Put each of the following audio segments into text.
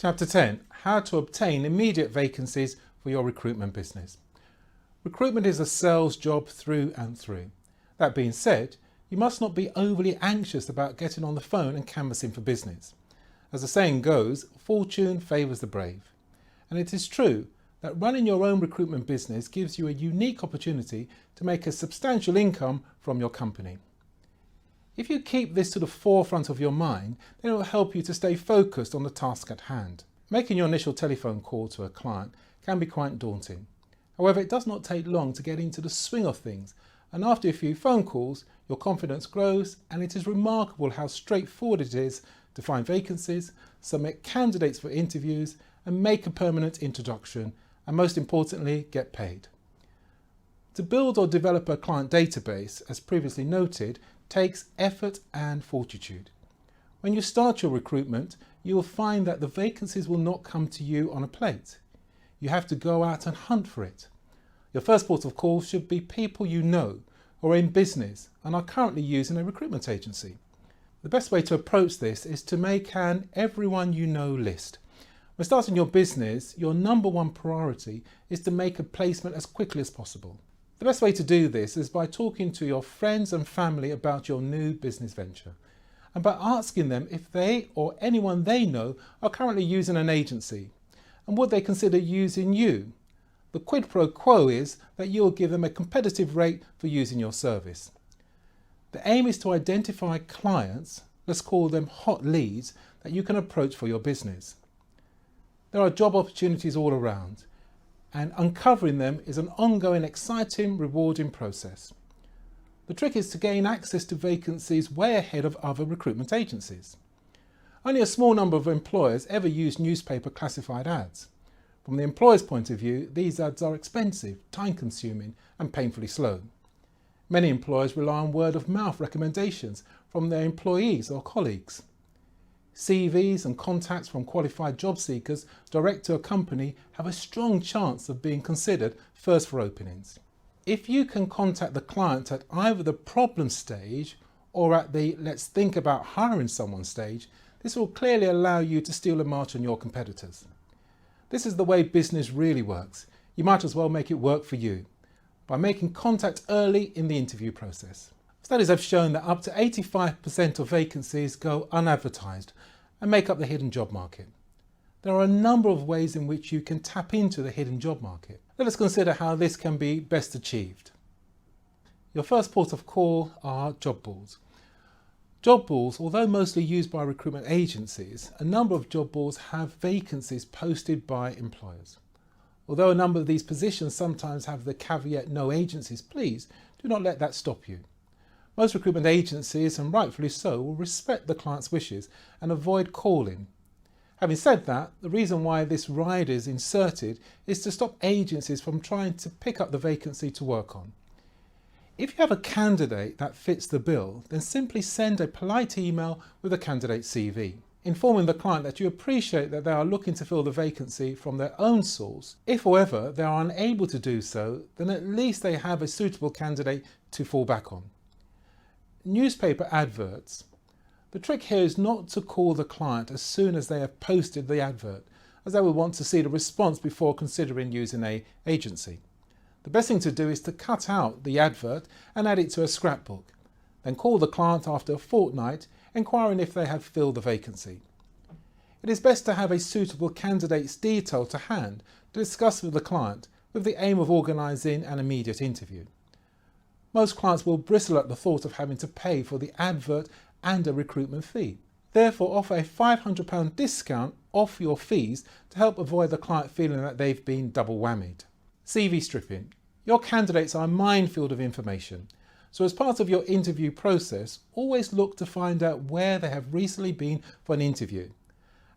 Chapter 10. How to obtain immediate vacancies for your recruitment business. Recruitment is a sales job through and through. That being said, you must not be overly anxious about getting on the phone and canvassing for business. As the saying goes, fortune favours the brave. And it is true that running your own recruitment business gives you a unique opportunity to make a substantial income from your company. If you keep this to the forefront of your mind, then it will help you to stay focused on the task at hand. Making your initial telephone call to a client can be quite daunting. However, it does not take long to get into the swing of things, and after a few phone calls, your confidence grows, and it is remarkable how straightforward it is to find vacancies, submit candidates for interviews, and make a permanent introduction, and most importantly, get paid. To build or develop a client database, as previously noted, takes effort and fortitude. When you start your recruitment, you will find that the vacancies will not come to you on a plate. You have to go out and hunt for it. Your first port of call should be people you know who are in business and are currently using a recruitment agency. The best way to approach this is to make an everyone you know list. When starting your business, your number one priority is to make a placement as quickly as possible. The best way to do this is by talking to your friends and family about your new business venture, and by asking them if they or anyone they know are currently using an agency, and would they consider using you. The quid pro quo is that you will give them a competitive rate for using your service. The aim is to identify clients, let's call them hot leads, that you can approach for your business. There are job opportunities all around, and uncovering them is an ongoing, exciting, rewarding process. The trick is to gain access to vacancies way ahead of other recruitment agencies. Only a small number of employers ever use newspaper classified ads. From the employer's point of view, these ads are expensive, time-consuming, and painfully slow. Many employers rely on word-of-mouth recommendations from their employees or colleagues. CVs and contacts from qualified job seekers direct to a company have a strong chance of being considered first for openings. If you can contact the client at either the problem stage or at the let's think about hiring someone stage, this will clearly allow you to steal a march on your competitors. This is the way business really works. You might as well make it work for you by making contact early in the interview process. Studies have shown that up to 85% of vacancies go unadvertised and make up the hidden job market. There are a number of ways in which you can tap into the hidden job market. Let us consider how this can be best achieved. Your first port of call are job boards. Job boards, although mostly used by recruitment agencies, a number of job boards have vacancies posted by employers. Although a number of these positions sometimes have the caveat "no agencies, please," do not let that stop you. Most recruitment agencies, and rightfully so, will respect the client's wishes and avoid calling. Having said that, the reason why this rider is inserted is to stop agencies from trying to pick up the vacancy to work on. If you have a candidate that fits the bill, then simply send a polite email with a candidate CV, informing the client that you appreciate that they are looking to fill the vacancy from their own source. If, however, they are unable to do so, then at least they have a suitable candidate to fall back on. Newspaper adverts. The trick here is not to call the client as soon as they have posted the advert, as they will want to see the response before considering using an agency. The best thing to do is to cut out the advert and add it to a scrapbook. Then call the client after a fortnight, inquiring if they have filled the vacancy. It is best to have a suitable candidate's detail to hand to discuss with the client with the aim of organising an immediate interview. Most clients will bristle at the thought of having to pay for the advert and a recruitment fee. Therefore, offer a £500 discount off your fees to help avoid the client feeling that they've been double whammied. CV stripping. Your candidates are a minefield of information. So as part of your interview process, always look to find out where they have recently been for an interview,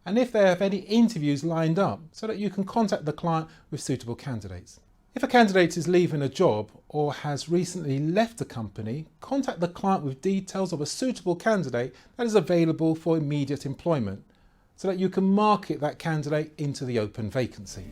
and if they have any interviews lined up so that you can contact the client with suitable candidates. If a candidate is leaving a job or has recently left the company, contact the client with details of a suitable candidate that is available for immediate employment so that you can market that candidate into the open vacancy.